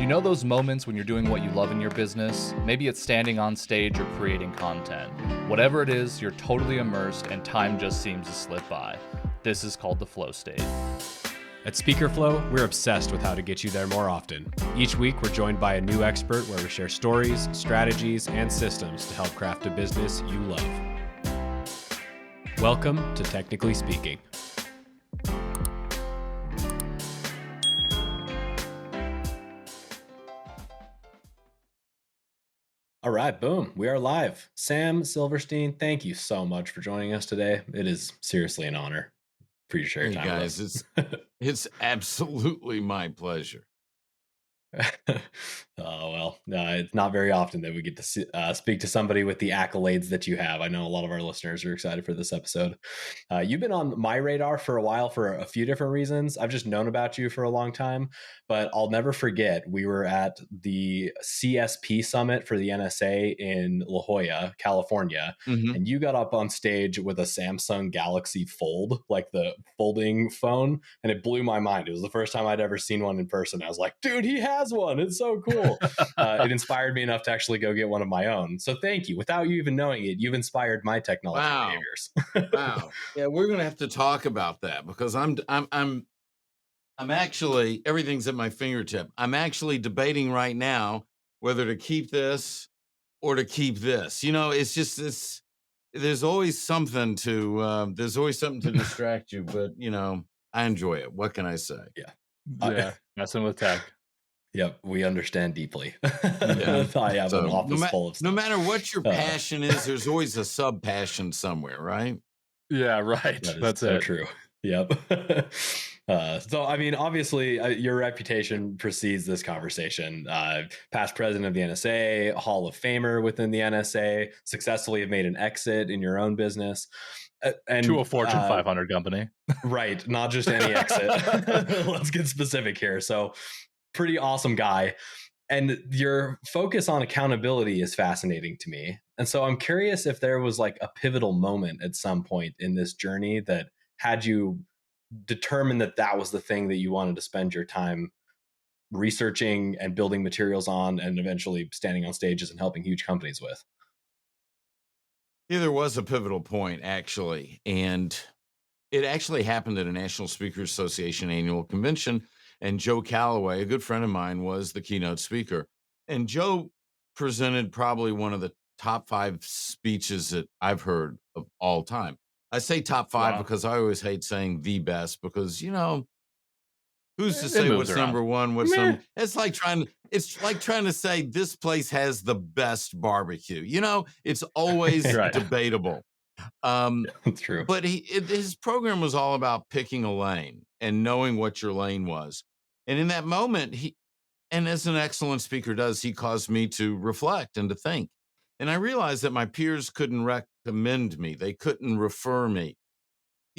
You know those moments when you're doing what you love in your business? Maybe it's standing on stage or creating content. Whatever it is, you're totally immersed and time just seems to slip by. This is called the flow state. At SpeakerFlow, we're obsessed with how to get you there more often. Each week, we're joined by a new expert where we share stories, strategies, and systems to help craft a business you love. Welcome to Technically Speaking. All right, boom. We are live. Sam Silverstein, thank you so much for joining us today. It is seriously an honor for you to share your Hey time guys, with us. it's absolutely my pleasure. Oh, well, no, it's not very often that we get to speak to somebody with the accolades that you have. I know a lot of our listeners are excited for this episode. You've been on my radar for a while for a few different reasons. I've just known about you for a long time, but I'll never forget we were at the CSP summit for the NSA in La Jolla, California, Mhm. and you got up on stage with a Samsung Galaxy Fold, like the folding phone, and it blew my mind. It was the first time I'd ever seen one in person. I was like, dude, he has one. It's so cool. It inspired me enough to actually go get one of my own. So thank you. Without you even knowing it, you've inspired my technology Wow. behaviors. Wow. Yeah, we're gonna have to talk about that because I'm actually everything's at my fingertip. I'm actually debating right now whether to keep this or to keep this. You know, it's just this. There's always something to distract you, but I enjoy it. What can I say? Yeah. Yeah, messing with tech. Yep. We understand deeply. Yeah. I have an So office full of no stuff. matter what your Uh, passion is, there's always a sub passion somewhere, right? Yeah, right. that is That's so it. true. Yep. So, I mean, obviously, your reputation precedes this conversation. Past president of the NSA, Hall of Famer within the NSA, successfully have made an exit in your own business. To a Fortune 500 company. Right, not just any exit. Let's get specific here. So, pretty awesome guy. And your focus on accountability is fascinating to me. And so I'm curious if there was like a pivotal moment at some point in this journey that had you determine that that was the thing that you wanted to spend your time researching and building materials on and eventually standing on stages and helping huge companies with. Yeah, there was a pivotal point actually, and it actually happened at a National Speakers Association annual convention. And Joe Calloway, a good friend of mine, was the keynote speaker. And Joe presented probably one of the top five speeches that I've heard of all time. I say top five Wow. because I always hate saying the best because who's to It say moves what's around. number one? What's Meh. number? It's like trying to say this place has the best barbecue. It's always Right. debatable. Um, That's true. but his program was all about picking a lane and knowing what your lane was. And in that moment, and as an excellent speaker does, he caused me to reflect and to think. And I realized that my peers couldn't recommend me. They couldn't refer me.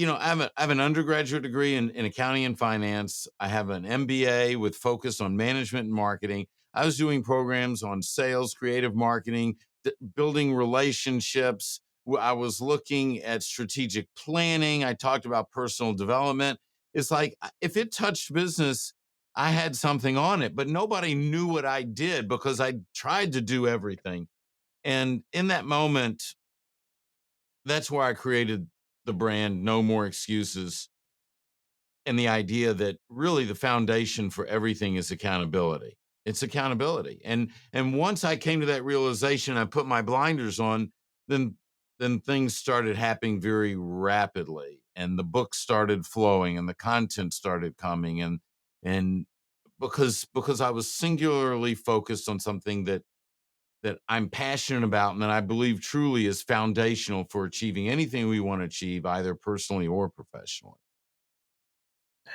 I have an undergraduate degree in accounting and finance. I have an MBA with focus on management and marketing. I was doing programs on sales, creative marketing, building relationships. I was looking at strategic planning. I talked about personal development. It's like if it touched business, I had something on it, but nobody knew what I did because I tried to do everything. And in that moment, that's where I created the brand No More Excuses, and the idea that really the foundation for everything is accountability. It's accountability. And once I came to that realization, I put my blinders on, then things started happening very rapidly, and the books started flowing and the content started coming, and because I was singularly focused on something that I'm passionate about and that I believe truly is foundational for achieving anything we want to achieve, either personally or professionally.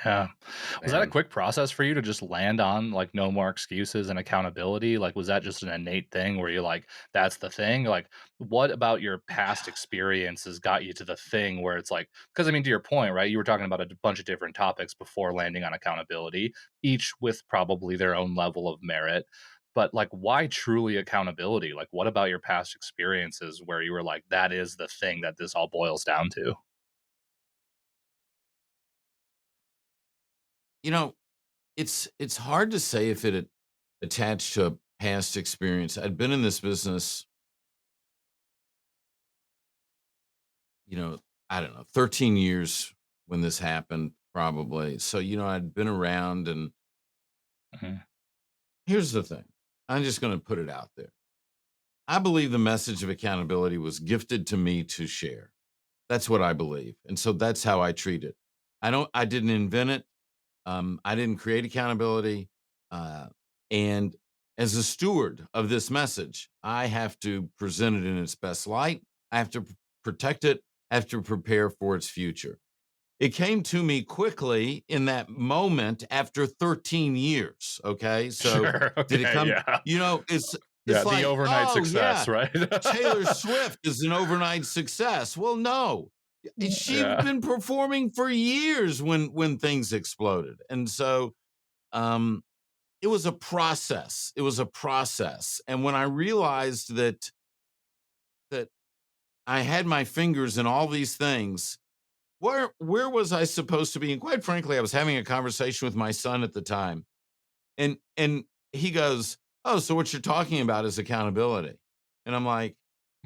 Yeah. Was that a Man. quick process for you to just land on like no more excuses and accountability? Like, was that just an innate thing where you're like, that's the thing? Like, what about your past experiences got you to the thing where it's like, because I mean, to your point, right? You were talking about a bunch of different topics before landing on accountability, each with probably their own level of merit. But like, why truly accountability? Like, what about your past experiences where you were like, that is the thing that this all boils down to? You know, it's hard to say if it attached to a past experience. I'd been in this business, you know, I don't know, 13 years when this happened, probably. So, I'd been around, and Mhm. here's the thing. I'm just going to put it out there. I believe the message of accountability was gifted to me to share. That's what I believe. And so that's how I treat it. I didn't invent it. I didn't create accountability. Uh, and as a steward of this message, I have to present it in its best light. I have to protect it. I have to prepare for its future. It came to me quickly in that moment after 13 years. Okay. So Sure. did it Okay. come? Yeah. It's Yeah. The like, overnight oh, success, yeah, right? Taylor Swift is an overnight success. Well, no. She'd Yeah. been performing for years when things exploded. And so um it was a process. It was a process. And when I realized that I had my fingers in all these things, where was I supposed to be? And quite frankly, I was having a conversation with my son at the time. And he goes, "Oh, so what you're talking about is accountability." And I'm like,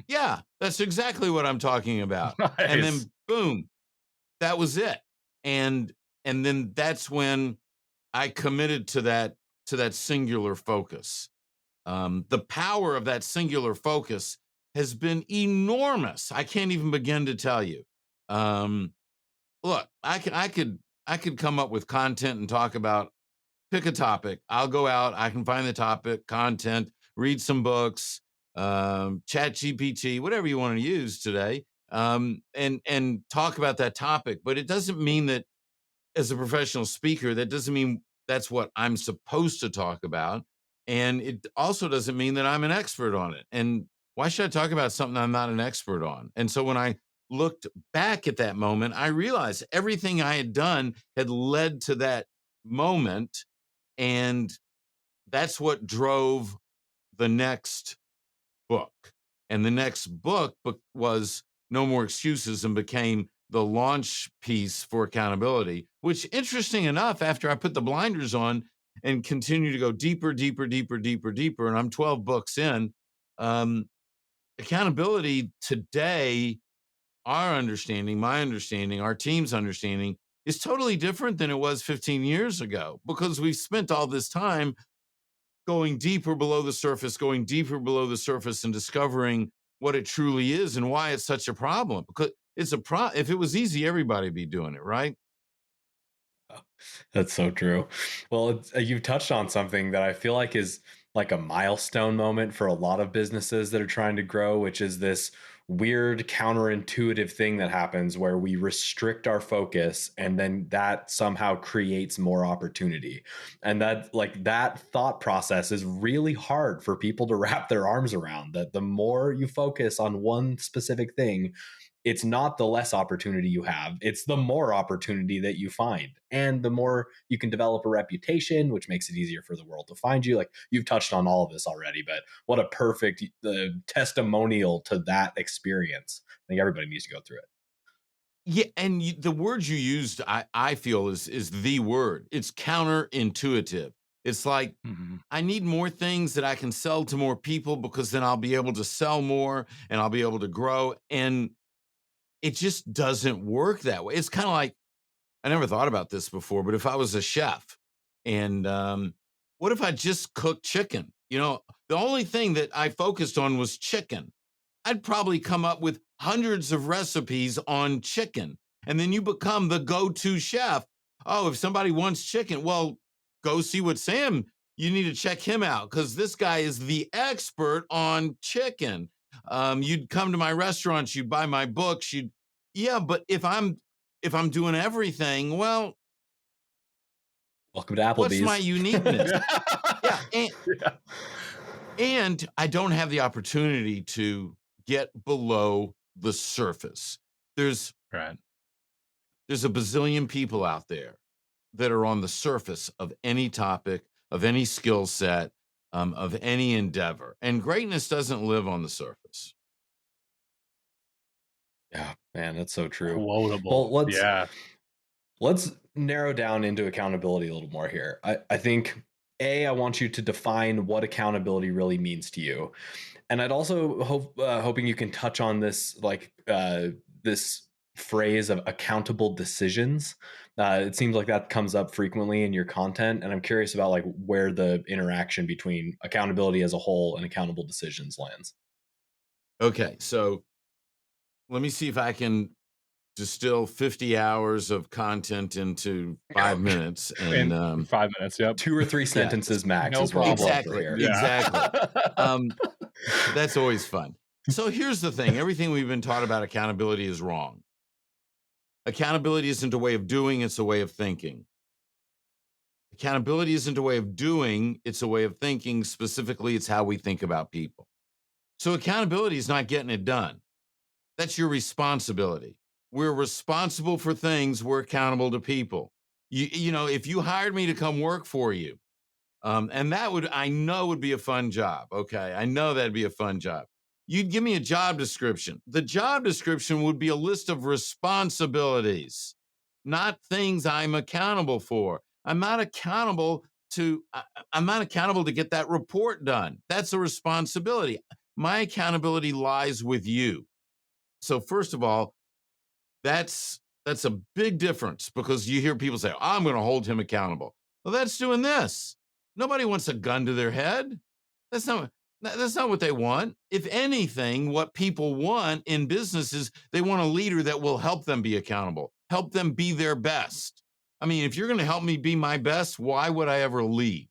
"Yeah, that's exactly what I'm talking about." And Nice. then boom, that was it. And and then that's when I committed to that singular focus. The power of that singular focus has been enormous. I can't even begin to tell you. Um, Look, I could come up with content and talk about, pick a topic. I'll go out, I can find the topic, content, read some books, chat GPT, whatever you want to use today, and talk about that topic. But it doesn't mean that, as a professional speaker, that doesn't mean that's what I'm supposed to talk about. And it also doesn't mean that I'm an expert on it. And why should I talk about something I'm not an expert on? And so when I looked back at that moment, I realized everything I had done had led to that moment. And that's what drove the next book. And the next book was No More Excuses, and became the launch piece for accountability, which, interesting enough, after I put the blinders on and continue to go deeper, deeper, deeper, deeper, deeper, and I'm 12 books in, um, accountability today, our understanding, my understanding, our team's understanding is totally different than it was 15 years ago, because we've spent all this time going deeper below the surface, going deeper below the surface, and discovering what it truly is and why it's such a problem. Because it's if it was easy, everybody'd be doing it, right? That's so true. Well, you've touched on something that I feel like is like a milestone moment for a lot of businesses that are trying to grow, which is this weird counterintuitive thing that happens where we restrict our focus and then that somehow creates more opportunity. And that, like, that thought process is really hard for people to wrap their arms around, that the more you focus on one specific thing, it's not the less opportunity you have, it's the more opportunity that you find, and the more you can develop a reputation, which makes it easier for the world to find you. Like, you've touched on all of this already, but what a perfect testimonial to that experience. I think everybody needs to go through it. Yeah, and the word you used, I feel is the word. It's counterintuitive. It's like, Mhm. I need more things that I can sell to more people, because then I'll be able to sell more and I'll be able to grow. And it just doesn't work that way. It's kind of like, I never thought about this before, but if I was a chef, and what if I just cooked chicken? The only thing that I focused on was chicken. I'd probably come up with hundreds of recipes on chicken. And then you become the go to chef. Oh, if somebody wants chicken, well, go see what Sam, you need to check him out, because this guy is the expert on chicken. You'd come to my restaurants, you'd buy my books, yeah, but if I'm doing everything, well, Welcome to what's my Applebee's. uniqueness? Yeah, Yeah. and I don't have the opportunity to get below the surface. There's Right. there's a bazillion people out there that are on the surface of any topic, of any skill set, of any endeavor, and greatness doesn't live on the surface. Yeah, man, that's so true. Well, Quotable. let's Yeah. let's narrow down into accountability a little more here. I think I want you to define what accountability really means to you. And I'd also hoping you can touch on this, this phrase of accountable decisions. It seems like that comes up frequently in your content, and I'm curious about like where the interaction between accountability as a whole and accountable decisions lands. Okay, so let me see if I can distill 50 hours of content into Oh, 5 minutes. And in 5 minutes, yep. 2 or 3 yeah, sentences max No is what I'd love problem. to exactly, hear. Yeah. exactly. Um, that's always fun. So here's the thing: everything we've been taught about accountability is wrong. Accountability isn't a way of doing, it's a way of thinking. Accountability isn't a way of doing, it's a way of thinking. Specifically, it's how we think about people. So accountability is not getting it done. That's your responsibility. We're responsible for things, we're accountable to people. If you hired me to come work for you, and that would, I know, would be a fun job. Okay. I know that'd be a fun job. You'd give me a job description. The job description would be a list of responsibilities, not things I'm accountable for. I'm not accountable to get that report done. That's a responsibility. My accountability lies with you. So first of all, that's a big difference, because you hear people say, I'm going to hold him accountable. Well, that's doing this. Nobody wants a gun to their head. That's not that's not what they want. If anything, what people want in business is they want a leader that will help them be accountable, help them be their best. I mean, if you're going to help me be my best, why would I ever leave?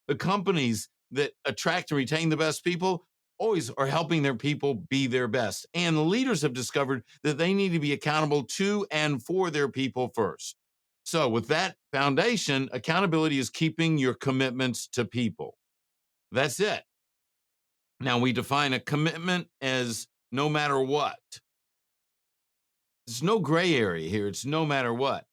The companies that attract and retain the best people always are helping their people be their best. And the leaders have discovered that they need to be accountable to and for their people first. So, with that foundation, accountability is keeping your commitments to people. That's it. Now, we define a commitment as no matter what. There's no gray area here. It's no matter what.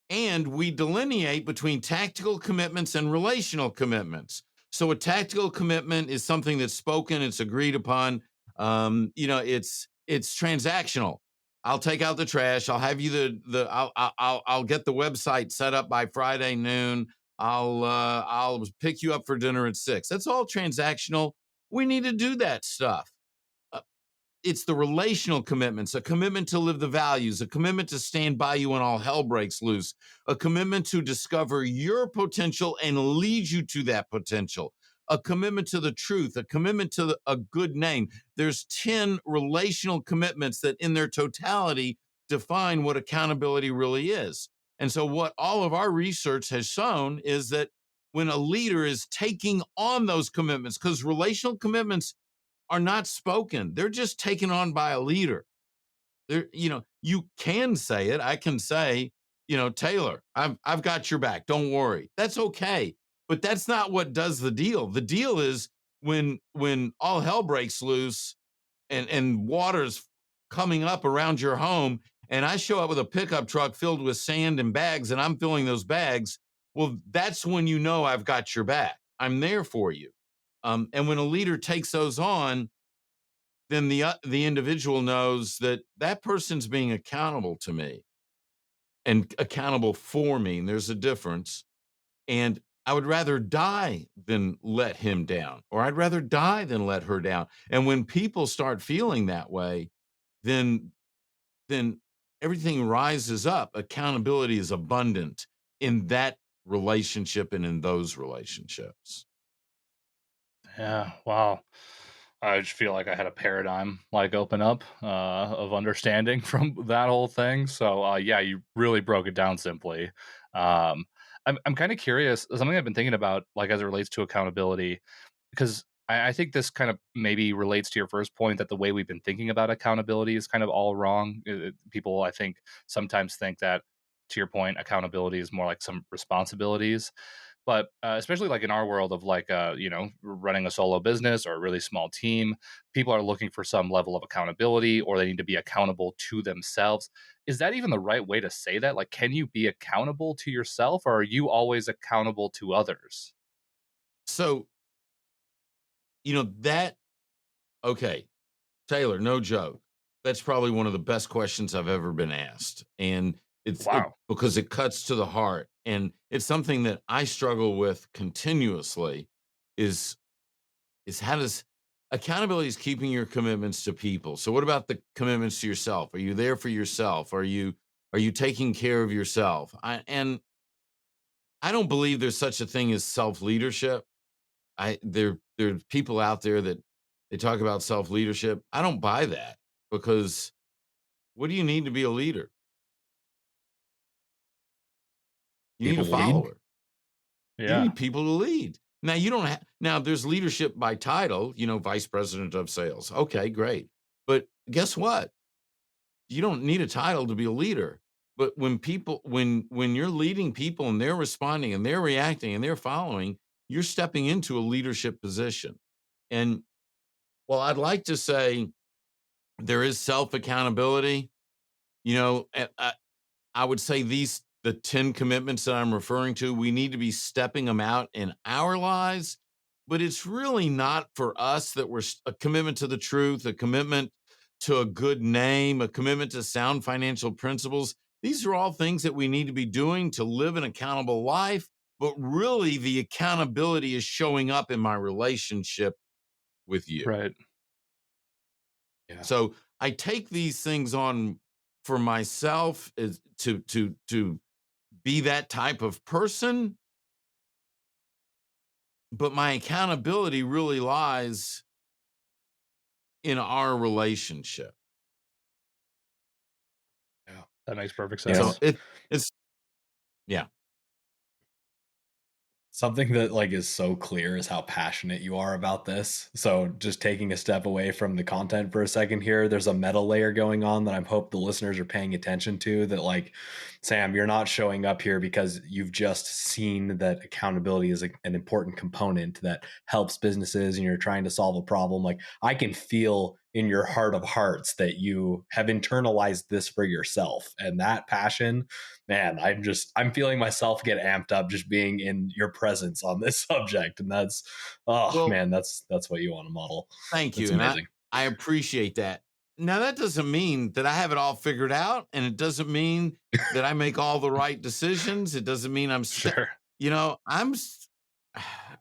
And we delineate between tactical commitments and relational commitments. So a tactical commitment is something that's spoken, it's agreed upon. It's transactional. I'll take out the trash. I'll have you I'll get the website set up by Friday noon. I'll pick you up for dinner at 6. That's all transactional. We need to do that stuff. It's the relational commitments, a commitment to live the values, a commitment to stand by you when all hell breaks loose, a commitment to discover your potential and lead you to that potential, a commitment to the truth, a commitment to a good name. There's 10 relational commitments that in their totality define what accountability really is. And so what all of our research has shown is that when a leader is taking on those commitments, because relational commitments are not spoken. They're just taken on by a leader. You can say it. I can say, Taylor, I've got your back. Don't worry. That's okay. But that's not what does the deal. The deal is when all hell breaks loose and water's coming up around your home, and I show up with a pickup truck filled with sand and bags, and I'm filling those bags. Well, that's when you know I've got your back. I'm there for you. And when a leader takes those on, then the individual knows that that person's being accountable to me and accountable for me. And there's a difference. And I would rather die than let him down, or I'd rather die than let her down. And when people start feeling that way, then then everything rises up. Accountability is abundant in that relationship and in those relationships. Yeah, wow. I just feel like I had a paradigm like open up of understanding from that whole thing. So yeah, you really broke it down simply. Um, I'm kind of curious. Something I've been thinking about, like as it relates to accountability, because I think this kind of maybe relates to your first point that the way we've been thinking about accountability is kind of all wrong. People, I think, sometimes think that, to your point, accountability is more like some responsibilities. But especially like in our world of like, running a solo business or a really small team, people are looking for some level of accountability or they need to be accountable to themselves. Is that even the right way to say that? Like, can you be accountable to yourself or are you always accountable to others? So, that, okay, Taylor, no joke. That's probably one of the best questions I've ever been asked. And It Wow. because it cuts to the heart, and it's something that I struggle with continuously. Is how does accountability is keeping your commitments to people. So what about the commitments to yourself? Are you there for yourself? Are you taking care of yourself? I don't believe there's such a thing as self leadership. There are people out there that they talk about self leadership. I don't buy that because what do you need to be a leader? You need a People to lead. follower. You Yeah. need people to lead. Now you don't have now there's leadership by title, vice president of sales. Okay, great. But guess what? You don't need a title to be a leader. But when you're leading people and they're responding and they're reacting and they're following, you're stepping into a leadership position. And well, I'd like to say there is self accountability. You know, I would say the 10 commitments that I'm referring to, we need to be stepping them out in our lives, but it's really not for us that a commitment to the truth, a commitment to a good name, a commitment to sound financial principles. These are all things that we need to be doing to live an accountable life, but really the accountability is showing up in my relationship with you. Right. Yeah. So I take these things on for myself is to be that type of person, but my accountability really lies in our relationship. Yeah. That makes perfect Yeah. So sense. it's yeah. Something that like is so clear is how passionate you are about this. So just taking a step away from the content for a second here, there's a meta layer going on that I hope the listeners are paying attention to, that like, Sam, you're not showing up here because you've just seen that accountability is an important component that helps businesses and you're trying to solve a problem. Like I can feel in your heart of hearts that you have internalized this for yourself, and that passion, man, I'm feeling myself get amped up just being in your presence on this subject. And that's, oh Well, man, that's what you want to model. thank That's you. And amazing. I appreciate that. Now that doesn't mean that I have it all figured out. And it doesn't mean that I make all the right decisions. It doesn't mean Sure.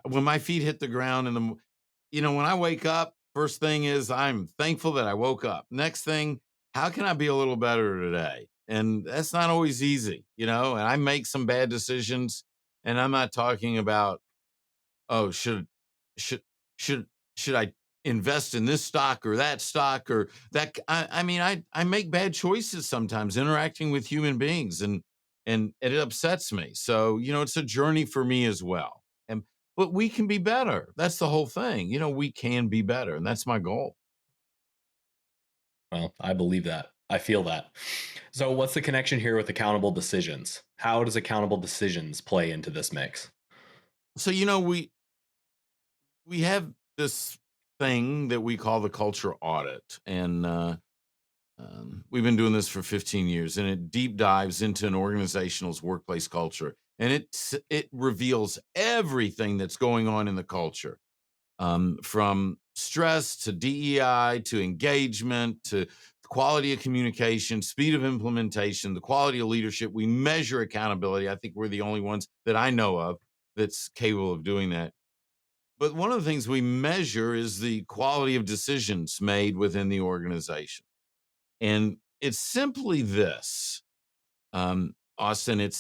when my feet hit the ground when I wake up, first thing is I'm thankful that I woke up. Next thing, how can I be a little better today? And that's not always easy, and I make some bad decisions. And I'm not talking about, oh, should should should I invest in this stock or that stock or that? I make bad choices sometimes interacting with human beings, and it upsets me. So it's a journey for me as well. And but we can be better. That's the whole thing. We can be better, and that's my goal. Well, I believe that. I feel that. So what's the connection here with accountable decisions? How does accountable decisions play into this mix? So we have this thing that we call the culture audit, and we've been doing this for 15 years, and it deep dives into an organizational's workplace culture, and it reveals everything that's going on in the culture, from stress to DEI to engagement to quality of communication, speed of implementation, the quality of leadership. We measure accountability. I think we're the only ones that I know of that's capable of doing that. But one of the things we measure is the quality of decisions made within the organization. And it's simply this, Austin,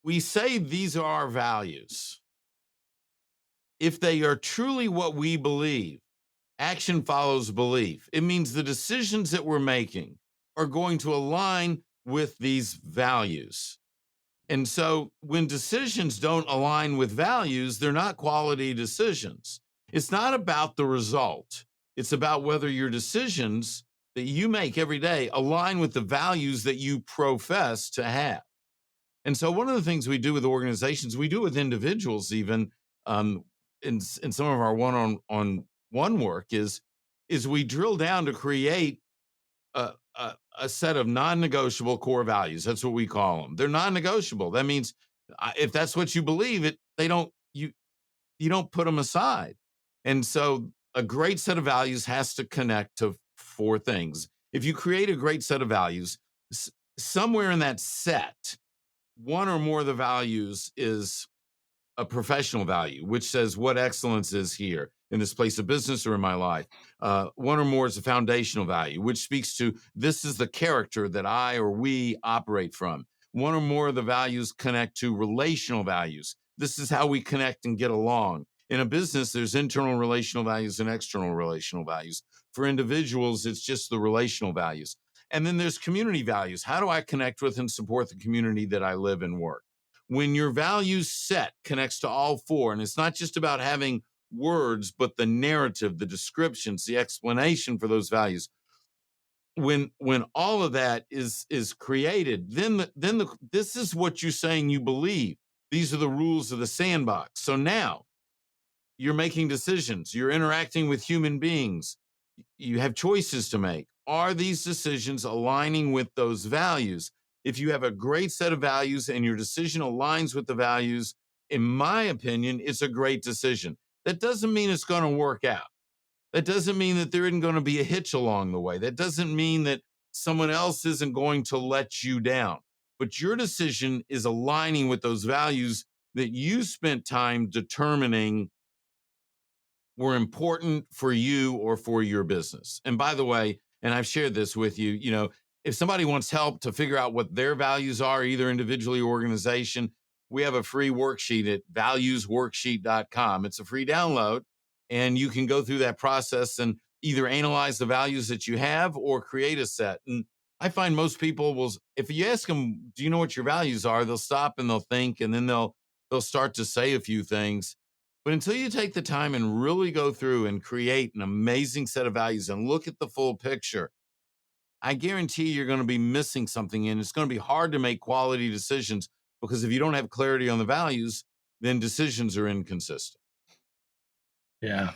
we say these are our values. If they are truly what we believe, action follows belief. It means the decisions that we're making are going to align with these values. And so when decisions don't align with values, they're not quality decisions. It's not about the result. It's about whether your decisions that you make every day align with the values that you profess to have. And so one of the things we do with organizations, we do with individuals even, in some of our one-on-one work is we drill down to create a set of non-negotiable core values. That's what we call them. They're non-negotiable. That means if that's what you believe, you don't put them aside. And so a great set of values has to connect to four things. If you create a great set of values, somewhere in that set, one or more of the values is a professional value, which says what excellence is here in this place of business or in my life. One or more is a foundational value, which speaks to this is the character that I or we operate from. One or more of the values connect to relational values. This is how we connect and get along. In a business, there's internal relational values and external relational values. For individuals, it's just the relational values. And then there's community values. How do I connect with and support the community that I live and work? When your value set connects to all four, and it's not just about having words, but the narrative, the descriptions, the explanation for those values. When all of that is created, this is what you're saying you believe. These are the rules of the sandbox. So now you're making decisions, you're interacting with human beings, you have choices to make. Are these decisions aligning with those values? If you have a great set of values and your decision aligns with the values, in my opinion, it's a great decision. That doesn't mean it's going to work out. That doesn't mean that there isn't going to be a hitch along the way. That doesn't mean that someone else isn't going to let you down. But your decision is aligning with those values that you spent time determining were important for you or for your business. And by the way, and I've shared this with you, if somebody wants help to figure out what their values are, either individually or organization, we have a free worksheet at valuesworksheet.com. It's a free download, and you can go through that process and either analyze the values that you have or create a set. And I find most people will, if you ask them, do you know what your values are? They'll stop and they'll think, and then they'll start to say a few things. But until you take the time and really go through and create an amazing set of values and look at the full picture, I guarantee you're going to be missing something. And it's going to be hard to make quality decisions because if you don't have clarity on the values, then decisions are inconsistent. Yeah,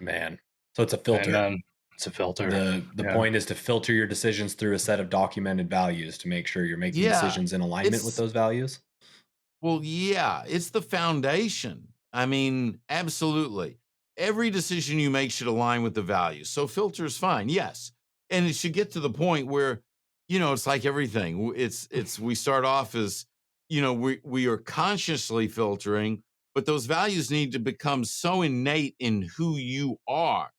Man. So it's a filter. Amen. It's a filter. The point is to filter your decisions through a set of documented values to make sure you're making decisions in alignment with those values. Well, yeah, it's the foundation. I mean, absolutely. Every decision you make should align with the values. So filter is fine. Yes. And it should get to the point where, it's like everything. We start off as, we are consciously filtering, but those values need to become so innate in who you are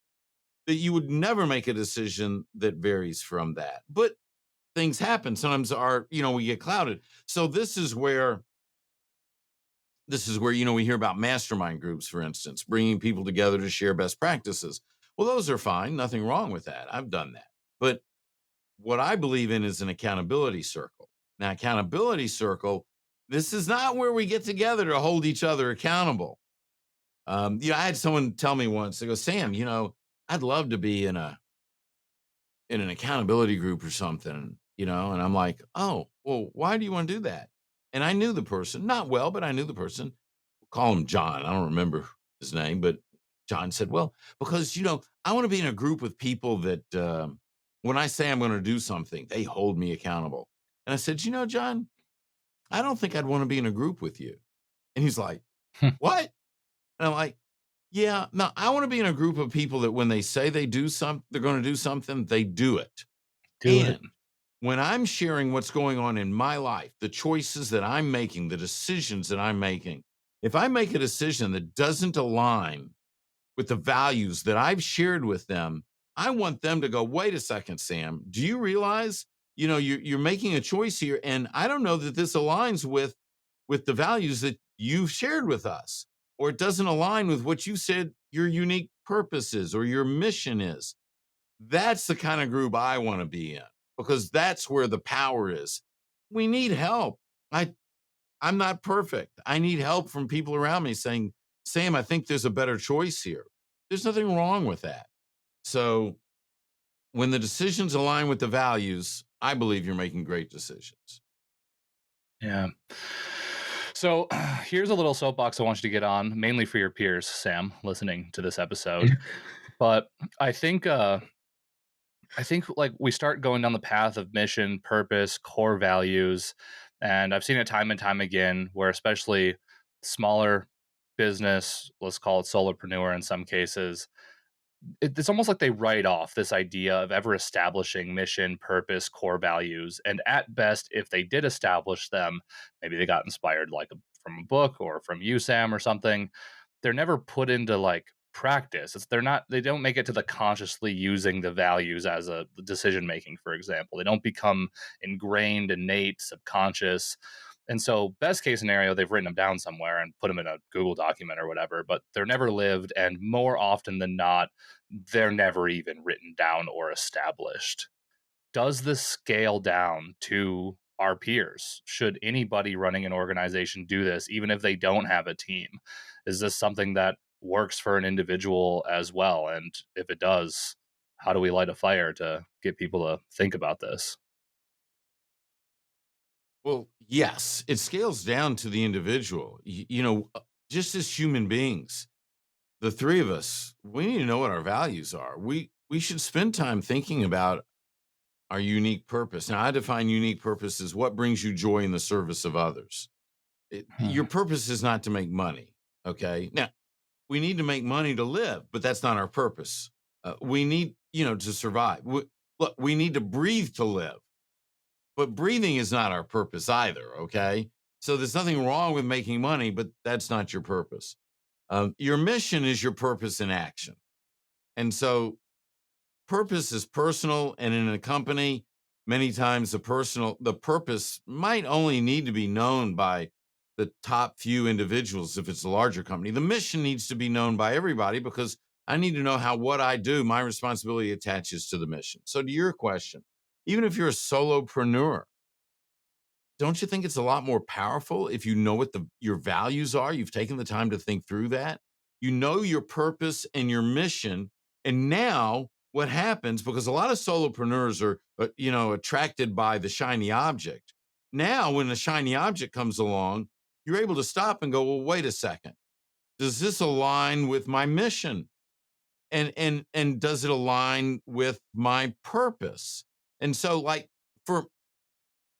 that you would never make a decision that varies from that. But things happen. Sometimes we get clouded. So this is where we hear about mastermind groups, for instance, bringing people together to share best practices. Well, those are fine. Nothing wrong with that. I've done that. But what I believe in is an accountability circle. Now, accountability circle, this is not where we get together to hold each other accountable. I had someone tell me once, they go, Sam, I'd love to be in an accountability group or something, and I'm like, oh, well, why do you want to do that? And I knew the person, not well, but I knew the person. We'll call him John. I don't remember his name, but John said, well, because, I want to be in a group with people that when I say I'm going to do something, they hold me accountable. And I said, John, I don't think I'd want to be in a group with you. And he's like, what? And I'm like, yeah, no, I want to be in a group of people that when they say they're going to do something, they do it. When I'm sharing what's going on in my life, the choices that I'm making, the decisions that I'm making, if I make a decision that doesn't align with the values that I've shared with them, I want them to go, wait a second, Sam, do you realize, you're making a choice here, and I don't know that this aligns with the values that you've shared with us, or it doesn't align with what you said your unique purpose is or your mission is. That's the kind of group I want to be in, because that's where the power is. We need help. I'm not perfect. I need help from people around me saying, Sam, I think there's a better choice here. There's nothing wrong with that. So when the decisions align with the values, I believe you're making great decisions. Yeah. So here's a little soapbox I want you to get on, mainly for your peers, Sam, listening to this episode. But I think like we start going down the path of mission, purpose, core values, and I've seen it time and time again where especially smaller business, let's call it solopreneur in some cases, it's almost like they write off this idea of ever establishing mission, purpose, core values. And at best, if they did establish them, maybe they got inspired from a book or from you, Sam, or something. They're never put into like practice. They don't make it to the consciously using the values as a decision making, for example. They don't become ingrained, innate, subconscious. And so, best case scenario, they've written them down somewhere and put them in a Google document or whatever, but they're never lived. And more often than not, they're never even written down or established. Does this scale down to our peers? Should anybody running an organization do this, even if they don't have a team? Is this something that works for an individual as well? And if it does, how do we light a fire to get people to think about this? Well, yes, it scales down to the individual. Just as human beings, the three of us, we need to know what our values are. We should spend time thinking about our unique purpose. Now, I define unique purpose as what brings you joy in the service of others. Your Hmm. purpose is not to make money. Okay. Now, we need to make money to live, but that's not our purpose. We need, to survive. Look, we need to breathe to live, but breathing is not our purpose either. Okay. So there's nothing wrong with making money, but that's not your purpose. Your mission is your purpose in action. And so purpose is personal, and in a company, many times the purpose might only need to be known by the top few individuals if it's a larger company. The mission needs to be known by everybody because I need to know how what I do, my responsibility attaches to the mission. So to your question, even if you're a solopreneur, don't you think it's a lot more powerful if you know what your values are? You've taken the time to think through that. You know your purpose and your mission. And now what happens, because a lot of solopreneurs are, attracted by the shiny object. Now, when the shiny object comes along, you're able to stop and go, well, wait a second. Does this align with my mission? And does it align with my purpose? And so, like, for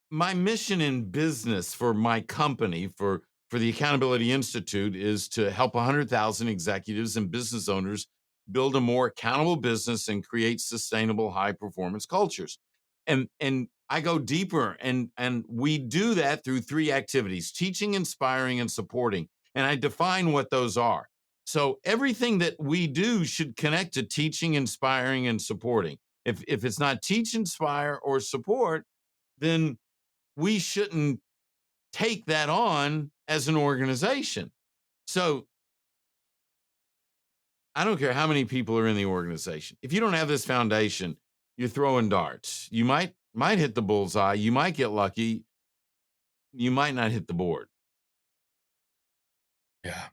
my mission in business for my company, for the Accountability Institute, is to help 100,000 executives and business owners build a more accountable business and create sustainable high performance cultures. And I go deeper, and we do that through three activities: teaching, inspiring, and supporting. And I define what those are. So everything that we do should connect to teaching, inspiring, and supporting. If it's not teach, inspire, or support, then we shouldn't take that on as an organization. So I don't care how many people are in the organization. If you don't have this foundation, you're throwing darts. You might hit the bullseye. You might get lucky. You might not hit the board. Yeah.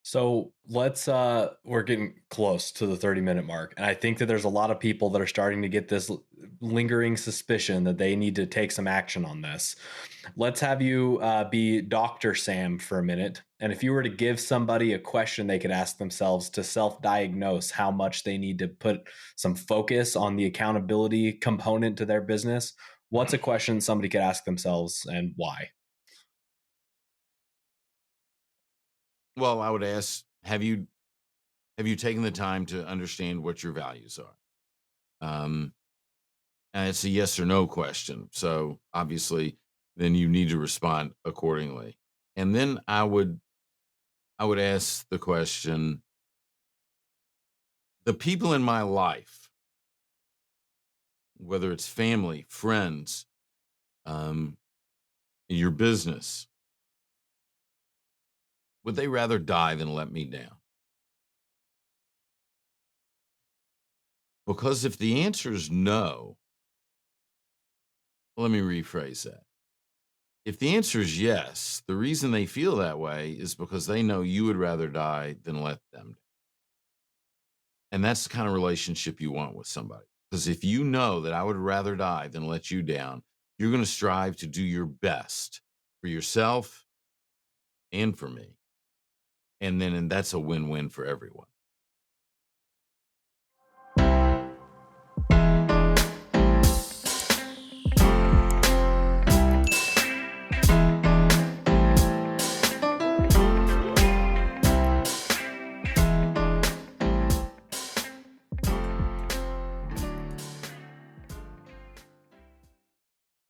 So we're getting close to the 30-minute mark. And I think that there's a lot of people that are starting to get this lingering suspicion that they need to take some action on this. Let's have you be Dr. Sam for a minute. And if you were to give somebody a question they could ask themselves to self-diagnose how much they need to put some focus on the accountability component to their business, what's a question somebody could ask themselves and why? Well, I would ask, have you taken the time to understand what your values are? And it's a yes or no question. So obviously, then you need to respond accordingly. And then I would ask the question, the people in my life, whether it's family, friends, um, your business, would they rather die than let me down? Because if the answer is no, let me rephrase that. If the answer is yes, the reason they feel that way is because they know you would rather die than let them. And that's the kind of relationship you want with somebody. Because if you know that I would rather die than let you down, you're going to strive to do your best for yourself and for me. And that's a win win for everyone.